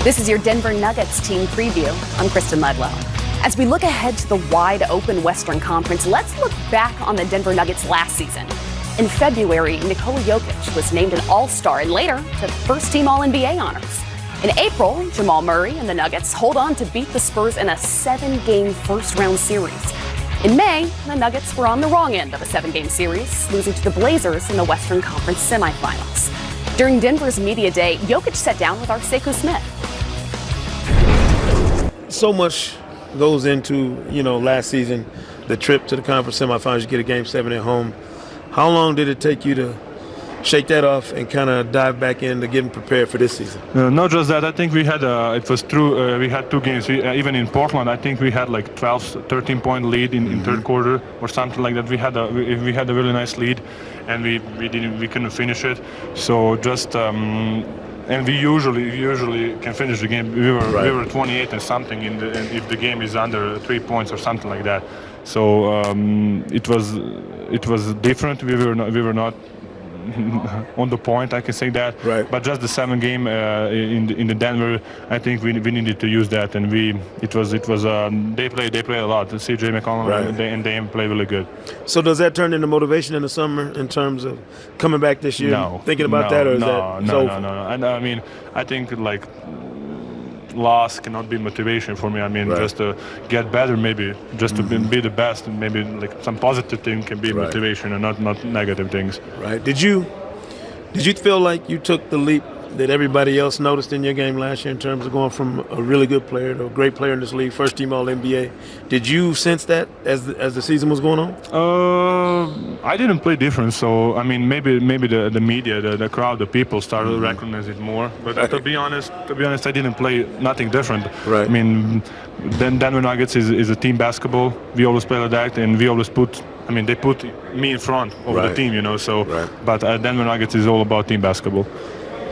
This is your Denver Nuggets team preview. I'm Kristen Ledlow. As we look ahead to the wide-open Western Conference, let's look back on the Denver Nuggets last season. In February, Nikola Jokic was named an All-Star and later took first-team All-NBA honors. In April, Jamal Murray and the Nuggets hold on to beat the Spurs in a 7-game first-round series. In May, the Nuggets were on the wrong end of a 7-game series, losing to the Blazers in the Western Conference semifinals. During Denver's media day, Jokic sat down with our Sekou Smith. So much goes into, last season, the trip to the conference semifinals, you get a Game 7 at home. How long did it take you to shake that off and kind of dive back into getting prepared for this season? Not just that. I think we had it was true. We had two games. Even in Portland, I think we had like 12, 13-point lead in third quarter or something like that. We had a really nice lead, and we couldn't finish it. So just and we usually can finish the game. We were 28 and something if the game is under 3 points or something like that. So it was different. We were not on the point, I can say that. Right. But just the 7-game in the Denver, I think we needed to use that, and they play a lot. CJ McCollum, right. and they play really good. So does that turn into motivation in the summer in terms of coming back this year? No. Thinking about that, or is that no. And I mean, I think like loss cannot be motivation for me. I mean, right. just to get better, maybe just to be the best, and maybe like some positive thing can be right. motivation and not negative things. Right. Did you feel like you took the leap that everybody else noticed in your game last year in terms of going from a really good player to a great player in this league, first team All-NBA? Did you sense that as the season was going on? I didn't play different, so I mean maybe the media, the crowd, the people started to recognize it more. But right. to be honest, I didn't play nothing different. Right. I mean, Denver Nuggets is a team basketball. We always play like that, and we always they put me in front of right. the team, So, right. but Denver Nuggets is all about team basketball.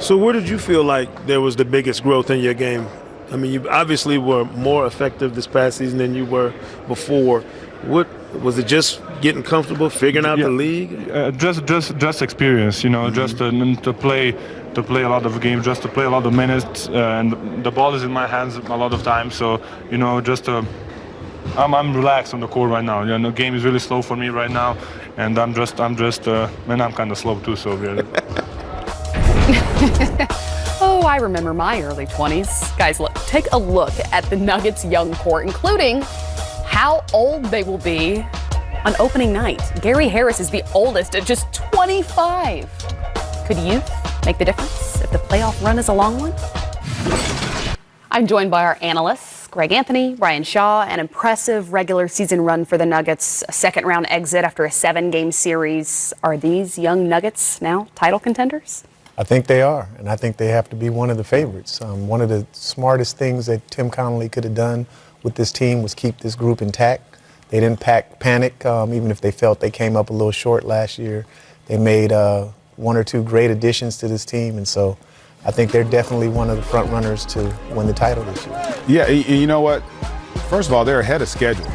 So where did you feel like there was the biggest growth in your game? I mean, you obviously were more effective this past season than you were before. What was it? Just getting comfortable, figuring out the league? Just experience, just to play a lot of games, just to play a lot of minutes, and the ball is in my hands a lot of times. So I'm relaxed on the court right now. The game is really slow for me right now, and I'm kind of slow too. So. Oh, I remember my early 20s. Guys, take a look at the Nuggets' young core, including how old they will be on opening night. Gary Harris is the oldest at just 25. Could youth make the difference if the playoff run is a long one? I'm joined by our analysts, Greg Anthony, Ryan Shaw. An impressive regular season run for the Nuggets, a second-round exit after a 7-game series. Are these young Nuggets now title contenders? I think they are, and I think they have to be one of the favorites. One of the smartest things that Tim Connolly could have done with this team was keep this group intact. They didn't panic, even if they felt they came up a little short last year. They made one or two great additions to this team, and so I think they're definitely one of the front runners to win the title this year. Yeah, you know what? First of all, they're ahead of schedule.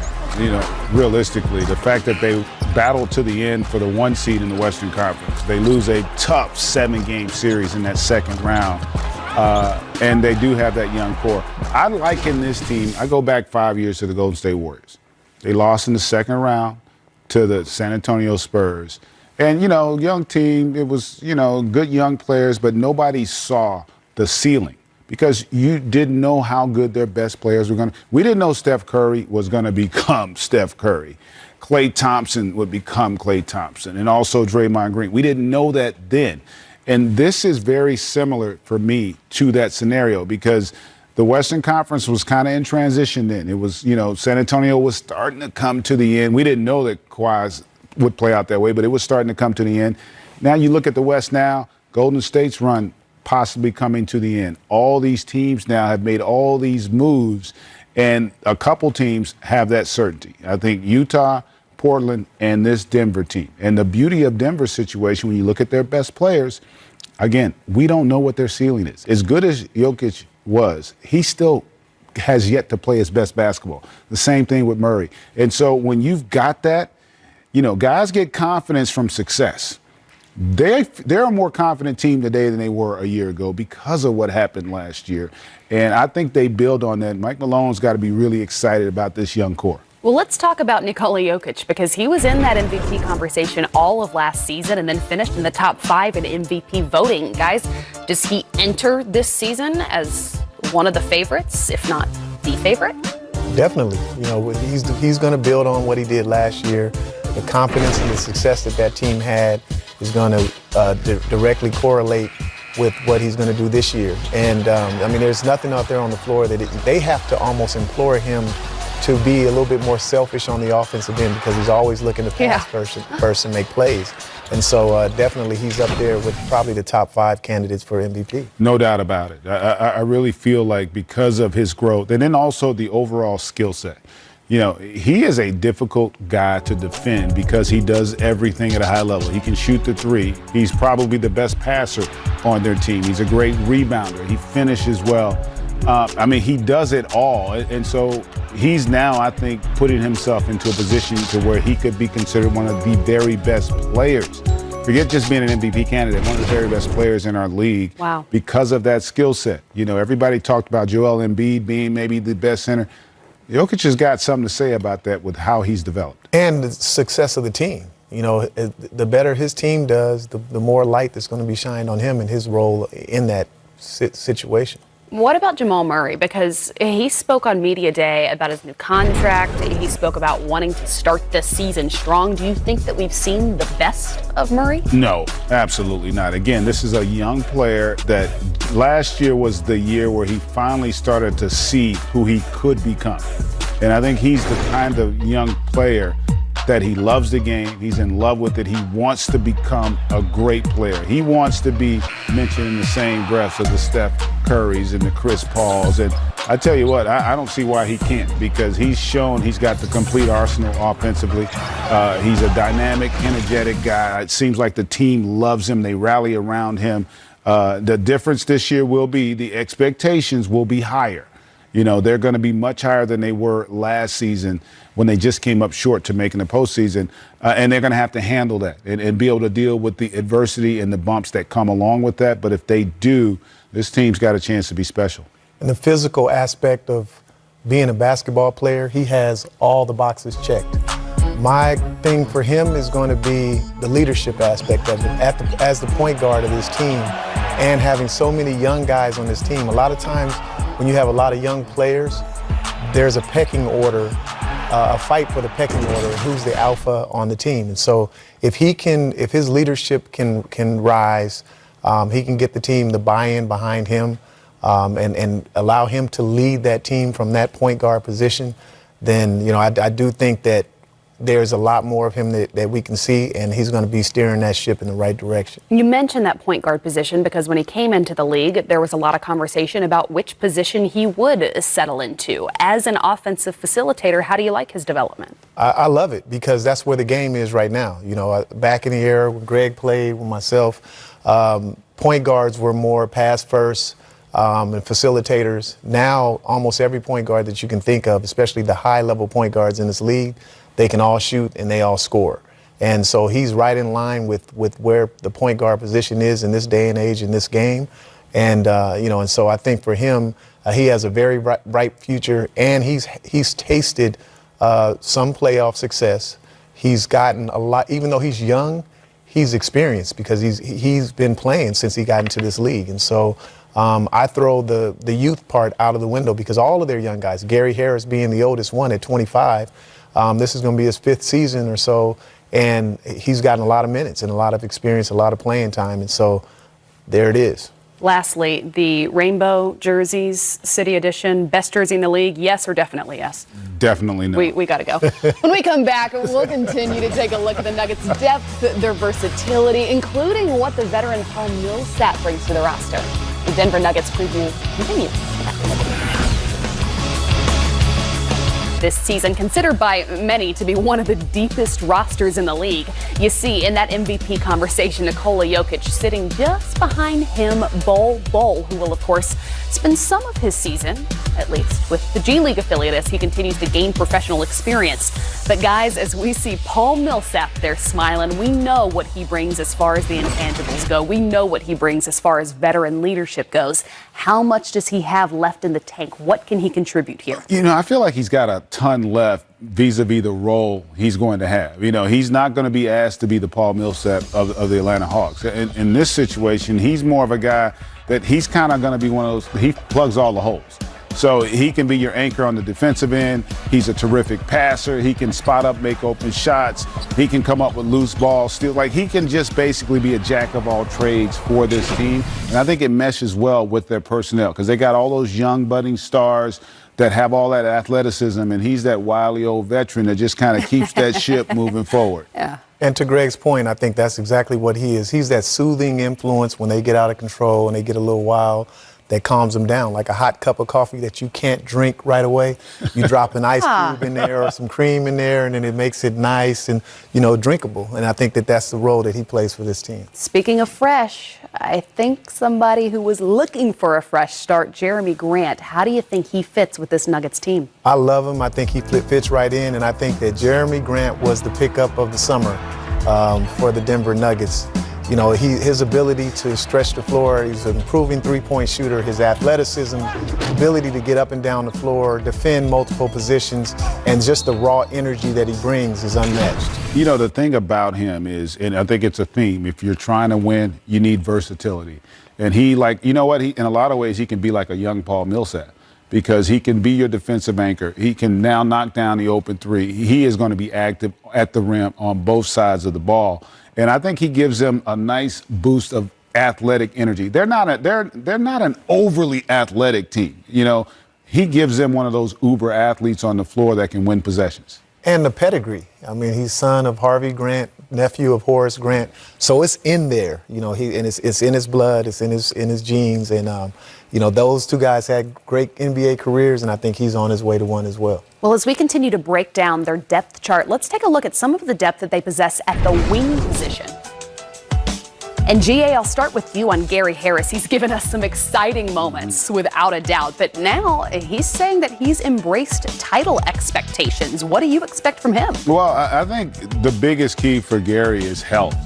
Realistically, the fact that they battled to the end for the 1 seed in the Western Conference. They lose a tough 7-game series in that second round, and they do have that young core. I liken this team, I go back 5 years to the Golden State Warriors. They lost in the second round to the San Antonio Spurs. And, young team, it was, good young players, but nobody saw the ceiling because you didn't know how good their best players were going to. We didn't know Steph Curry was going to become Steph Curry. Klay Thompson would become Klay Thompson, and also Draymond Green. We didn't know that then. And this is very similar for me to that scenario because the Western Conference was kind of in transition then. It was, San Antonio was starting to come to the end. We didn't know that Kawhi would play out that way, but it was starting to come to the end. Now you look at the West now, Golden State's run possibly coming to the end. All these teams now have made all these moves, and a couple teams have that certainty. I think Utah, Portland, and this Denver team. And the beauty of Denver's situation, when you look at their best players, again, we don't know what their ceiling is. As good as Jokic was, he still has yet to play his best basketball. The same thing with Murray. And so when you've got that, guys get confidence from success. they're a more confident team today than they were a year ago because of what happened last year. And I think they build on that. Mike Malone's got to be really excited about this young core. Well, let's talk about Nikola Jokic because he was in that MVP conversation all of last season and then finished in the top 5 in MVP voting. Guys, does he enter this season as one of the favorites, if not the favorite? Definitely. He's going to build on what he did last year. The confidence and the success that team had is going to directly correlate with what he's going to do this year. And, there's nothing out there on the floor that they have to almost implore him to be a little bit more selfish on the offensive end because he's always looking to pass first and make plays. And so definitely he's up there with probably the top 5 candidates for MVP. No doubt about it. I really feel like because of his growth and then also the overall skill set. He is a difficult guy to defend because he does everything at a high level. He can shoot the 3. He's probably the best passer on their team. He's a great rebounder. He finishes well. He does it all. And so he's now, I think, putting himself into a position to where he could be considered one of the very best players. Forget just being an MVP candidate, one of the very best players in our league. Wow. Because of that skill set. Everybody talked about Joel Embiid being maybe the best center. Jokic has got something to say about that with how he's developed. And the success of the team. The better his team does, the more light that's going to be shined on him and his role in that situation. What about Jamal Murray? Because he spoke on Media Day about his new contract. He spoke about wanting to start the season strong. Do you think that we've seen the best of Murray? No, absolutely not. Again, this is a young player that last year was the year where he finally started to see who he could become. And I think he's the kind of young player that he loves the game. He's in love with it. He wants to become a great player. He wants to be mentioned in the same breath as the Steph Currys and the Chris Pauls. And I tell you what, I don't see why he can't because he's shown he's got the complete arsenal offensively. He's a dynamic, energetic guy. It seems like the team loves him. They rally around him. The difference this year will be the expectations will be higher. They're going to be much higher than they were last season when they just came up short to making the postseason. And they're going to have to handle that and be able to deal with the adversity and the bumps that come along with that. But if they do, this team's got a chance to be special. And the physical aspect of being a basketball player, he has all the boxes checked. My thing for him is going to be the leadership aspect of it as the point guard of this team and having so many young guys on this team. A lot of times when you have a lot of young players, there's a pecking order, a fight for the pecking order, who's the alpha on the team. And so if his leadership can rise, he can get the team the buy-in behind him and allow him to lead that team from that point guard position, then I do think that there's a lot more of him that we can see, and he's going to be steering that ship in the right direction. You mentioned that point guard position because when he came into the league, there was a lot of conversation about which position he would settle into. As an offensive facilitator, how do you like his development? I love it because that's where the game is right now. Back in the era when Greg played with myself, point guards were more pass first and facilitators. Now, almost every point guard that you can think of, especially the high-level point guards in this league, they can all shoot and they all score. And so he's right in line with where the point guard position is in this day and age in this game. And, and so I think for him, he has a very bright future, and he's tasted some playoff success. He's gotten a lot, even though he's young, he's experienced because he's been playing since he got into this league. And so I throw the youth part out of the window because all of their young guys, Gary Harris being the oldest one at 25, this is going to be his 5th season or so, and he's gotten a lot of minutes and a lot of experience, a lot of playing time, and so there it is. Lastly, the rainbow jerseys, City Edition, best jersey in the league, yes or definitely yes? Definitely no. We got to go. When we come back, we'll continue to take a look at the Nuggets' depth, their versatility, including what the veteran Paul Millsap brings to the roster. The Denver Nuggets preview continues. this season, considered by many to be one of the deepest rosters in the league. You see, in that MVP conversation, Nikola Jokic sitting just behind him, Bol, who will, of course, spend some of his season, at least, with the G League affiliate as he continues to gain professional experience. But guys, as we see Paul Millsap there smiling, we know what he brings as far as the intangibles go. We know what he brings as far as veteran leadership goes. How much does he have left in the tank? What can he contribute here? You know, I feel like he's got a ton left vis-a-vis the role he's going to have. You know, he's not going to be asked to be the Paul Millsap of the Atlanta Hawks. In this situation, he's more of a guy that he's kind of going to be one of those, he plugs all the holes. So he can be your anchor on the defensive end. He's a terrific passer. He can spot up, make open shots. He can come up with loose balls. Still, like, he can just basically be a jack of all trades for this team. And I think it meshes well with their personnel because they got all those young budding stars that have all that athleticism, and he's that wily old veteran that just kind of keeps that ship moving forward. Yeah. And to Greg's point, I think that's exactly what he is. He's that soothing influence when they get out of control and they get a little wild. That calms them down, like a hot cup of coffee that you can't drink right away. You drop an ice cube in there or some cream in there, and then it makes it nice and, you know, drinkable. And I think that that's the role that he plays for this team. Speaking of fresh, I think somebody who was looking for a fresh start, Jeremy Grant. How do you think he fits with this Nuggets team? I love him. I think he fits right in, and I think that Jeremy Grant was the pickup of the summer for the Denver Nuggets. You know, his ability to stretch the floor, he's an improving three-point shooter, his athleticism, ability to get up and down the floor, defend multiple positions, and just the raw energy that he brings is unmatched. You know, the thing about him is, and I think it's a theme, if you're trying to win, you need versatility. And he, like, you know what, in a lot of ways, he can be like a young Paul Millsap because he can be your defensive anchor. He can now knock down the open three. He is going to be active at the rim on both sides of the ball. And I think he gives them a nice boost of athletic energy. They're not an overly athletic team. You know, he gives them one of those uber athletes on the floor that can win possessions. And the pedigree. I mean, he's son of Harvey Grant, nephew of Horace Grant. So it's in there, you know, and it's in his blood, it's in his genes. And, you know, those two guys had great NBA careers, and I think he's on his way to one as well. Well, as we continue to break down their depth chart, let's take a look at some of the depth that they possess at the wing position. And GA, I'll start with you on Gary Harris. He's given us some exciting moments, without a doubt. But now he's saying that he's embraced title expectations. What do you expect from him? Well, I think the biggest key for Gary is health.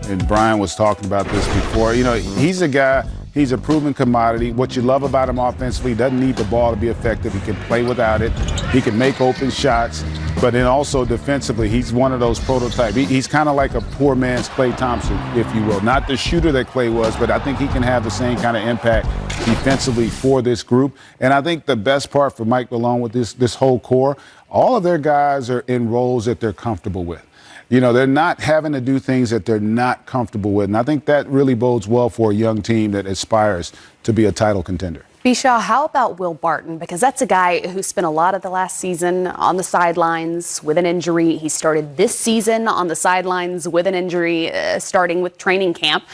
And Brian was talking about this before. You know, he's a guy, he's a proven commodity. What you love about him offensively, he doesn't need the ball to be effective. He can play without it. He can make open shots. But then also defensively, he's one of those prototypes. He's kind of like a poor man's Klay Thompson, if you will. Not the shooter that Klay was, but I think he can have the same kind of impact defensively for this group. And I think the best part for Mike Malone with this whole core, all of their guys are in roles that they're comfortable with. You know, they're not having to do things that they're not comfortable with. And I think that really bodes well for a young team that aspires to be a title contender. Bishaw, how about Will Barton? Because that's a guy who spent a lot of the last season on the sidelines with an injury. He started this season on the sidelines with an injury, starting with training camp.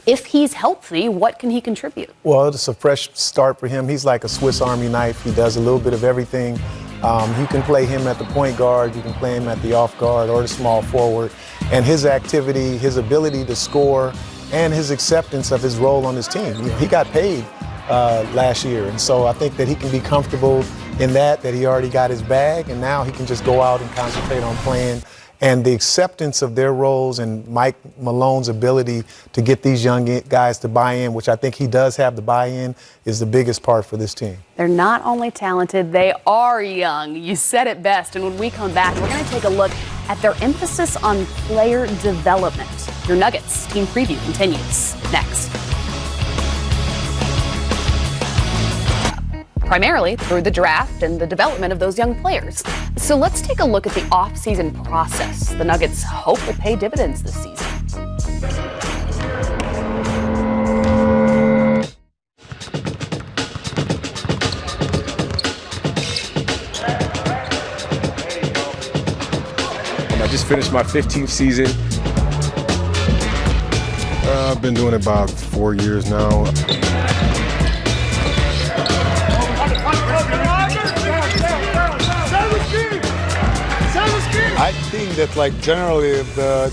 If he's healthy, what can he contribute? Well, it's a fresh start for him. He's like a Swiss Army knife. He does a little bit of everything. You can play him at the point guard, you can play him at the off guard or the small forward. And his activity, his ability to score, and his acceptance of his role on his team. You know, he got paid last year, and so I think that he can be comfortable in that he already got his bag, and now he can just go out and concentrate on playing. And the acceptance of their roles and Mike Malone's ability to get these young guys to buy in, which I think he does have the buy-in, is the biggest part for this team. They're not only talented, they are young. You said it best. And when we come back, we're going to take a look at their emphasis on player development. Your Nuggets team preview continues next. Primarily through the draft and the development of those young players. So let's take a look at the off-season process the Nuggets hope will pay dividends this season. I just finished my 15th season. I've been doing it about 4 years now. that like generally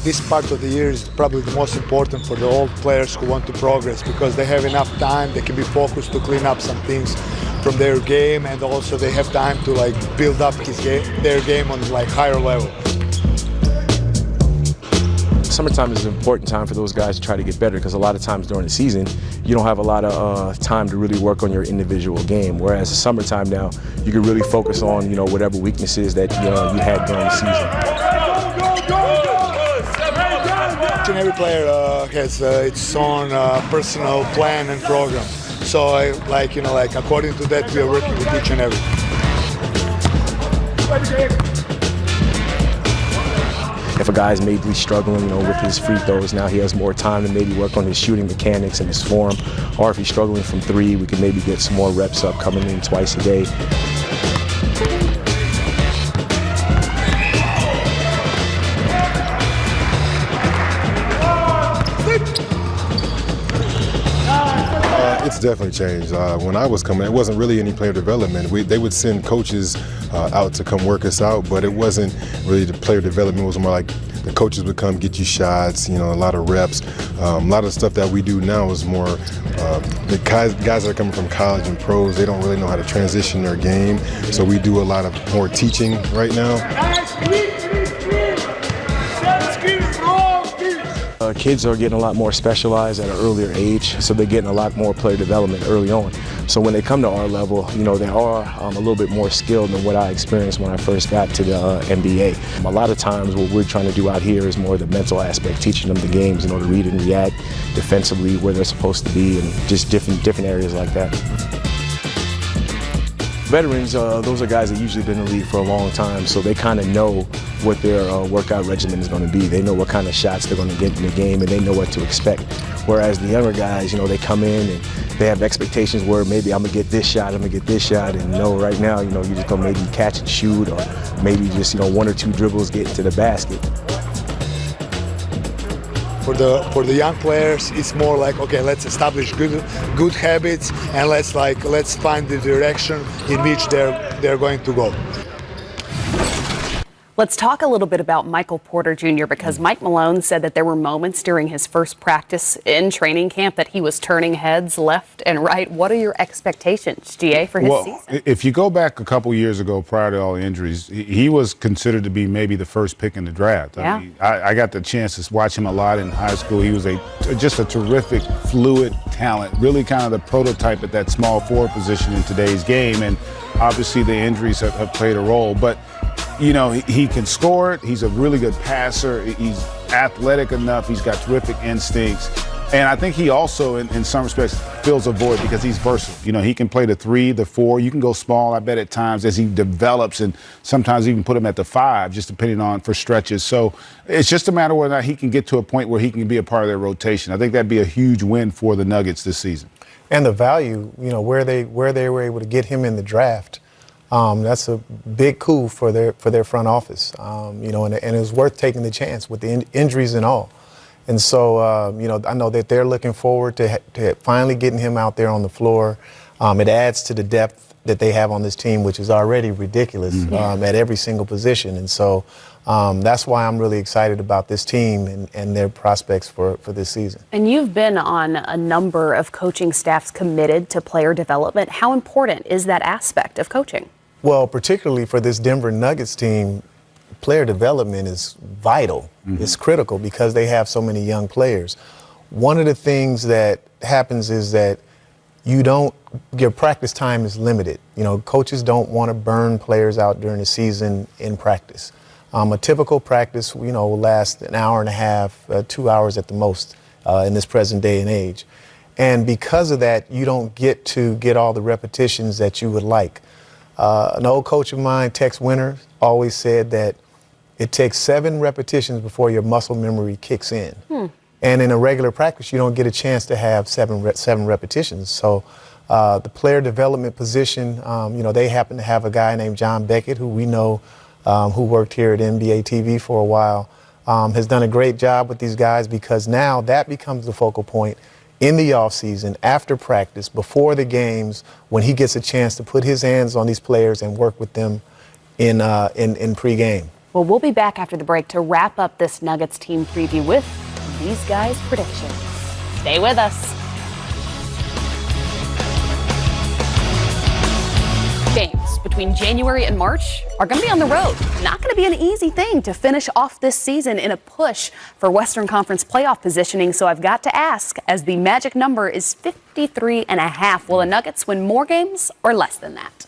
this part of the year is probably the most important for the old players who want to progress because they have enough time, they can be focused to clean up some things from their game, and also they have time to like build up their game on like higher level. Summertime is an important time for those guys to try to get better because a lot of times during the season, you don't have a lot of time to really work on your individual game. Whereas the summertime now, you can really focus on, you know, whatever weaknesses that you had during the season. Each and every player has its own personal plan and program. So according to that, we are working with each and every. If a guy's maybe struggling, you know, with his free throws, now he has more time to maybe work on his shooting mechanics and his form. Or if he's struggling from three, we can maybe get some more reps up coming in twice a day. It's definitely changed. When I was coming, it wasn't really any player development. They would send coaches out to come work us out, but it wasn't really the player development. It was more like the coaches would come get you shots, you know, a lot of reps. A lot of the stuff that we do now is more the guys that are coming from college and pros, they don't really know how to transition their game. So we do a lot of more teaching right now. Kids are getting a lot more specialized at an earlier age, so they're getting a lot more player development early on. So when they come to our level, you know, they are a little bit more skilled than what I experienced when I first got to the NBA. A lot of times what we're trying to do out here is more the mental aspect, teaching them the games, you know, to read and react defensively where they're supposed to be and just different areas like that. Veterans, those are guys that usually been in the league for a long time, so they kind of know what their workout regimen is going to be. They know what kind of shots they're going to get in the game, and they know what to expect. Whereas the younger guys, you know, they come in and they have expectations where maybe I'm going to get this shot, and no, right now, you know, you're just going to maybe catch and shoot, or maybe just, you know, one or two dribbles get into the basket. For the young players, it's more like, okay, let's establish good habits, and let's find the direction in which they're going to go. Let's talk a little bit about Michael Porter Jr. because Mike Malone said that there were moments during his first practice in training camp that he was turning heads left and right. What are your expectations, GA, for his season? If you go back a couple years ago, prior to all the injuries, he was considered to be maybe the first pick in the draft. Yeah. I mean, I got the chance to watch him a lot in high school. He was just a terrific, fluid talent, really kind of the prototype at that small forward position in today's game. And obviously the injuries have played a role. But you know, he can score it. He's a really good passer. He's athletic enough. He's got terrific instincts. And I think he also, in some respects, fills a void because he's versatile. You know, he can play the 3, the 4. You can go small, I bet, at times as he develops, and sometimes even put him at the 5, just depending on for stretches. So it's just a matter of whether or not he can get to a point where he can be a part of their rotation. I think that'd be a huge win for the Nuggets this season. And the value, you know, where they were able to get him in the draft. That's a big coup for their front office, you know, and it was worth taking the chance with the injuries and all. And so, you know, I know that they're looking forward to finally getting him out there on the floor. It adds to the depth that they have on this team, which is already ridiculous at every single position. And so that's why I'm really excited about this team and their prospects for this season. And you've been on a number of coaching staffs committed to player development. How important is that aspect of coaching? Well, particularly for this Denver Nuggets team, player development is vital. It's critical because they have so many young players. One of the things that happens is that your practice time is limited. You know, coaches don't want to burn players out during the season in practice. A typical practice, you know, will last an hour and a half, 2 hours at the most in this present day and age. And because of that, you don't get all the repetitions that you would like. An old coach of mine, Tex Winter, always said that it takes 7 repetitions before your muscle memory kicks in. And in a regular practice, you don't get a chance to have 7 repetitions. So the player development position, you know, they happen to have a guy named John Beckett, who we know, who worked here at NBA TV for a while, has done a great job with these guys because now that becomes the focal point in the offseason, after practice, before the games, when he gets a chance to put his hands on these players and work with them in pregame. Well, we'll be back after the break to wrap up this Nuggets team preview with these guys' predictions. Stay with us. Games between January and March are going to be on the road. Not going to be an easy thing to finish off this season in a push for Western Conference playoff positioning. So I've got to ask, as the magic number is 53.5, will the Nuggets win more games or less than that?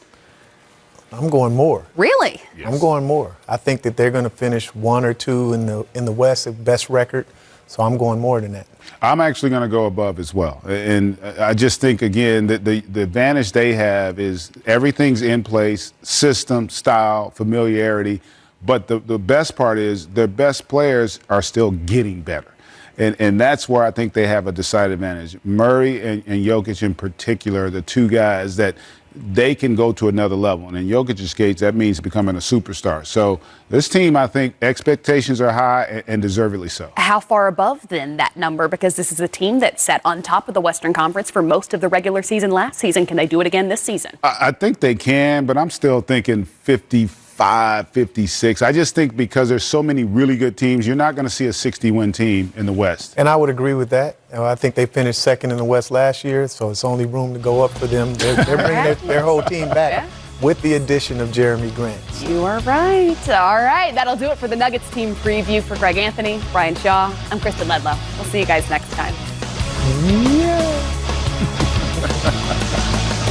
I'm going more. Really? Yes. I'm going more. I think that they're going to finish 1 or 2 in the West, the best record. So I'm going more than that. I'm actually going to go above as well. And I just think, again, that the advantage they have is everything's in place, system, style, familiarity. But the best part is their best players are still getting better. And that's where I think they have a decided advantage. Murray and Jokic in particular are the two guys that they can go to another level. And in Jokic's case, that means becoming a superstar. So this team, I think, expectations are high and deservedly so. How far above, then, that number? Because this is a team that sat on top of the Western Conference for most of the regular season last season. Can they do it again this season? I think they can, but I'm still thinking 55, 56. I just think because there's so many really good teams, you're not going to see a 60-win team in the West. And I would agree with that. I think they finished second in the West last year, so it's only room to go up for them. They're bringing their whole team back with the addition of Jeremy Grant. You are right. All right, that'll do it for the Nuggets team preview. For Greg Anthony, Brian Shaw, I'm Kristen Ledlow. We'll see you guys next time. Yeah.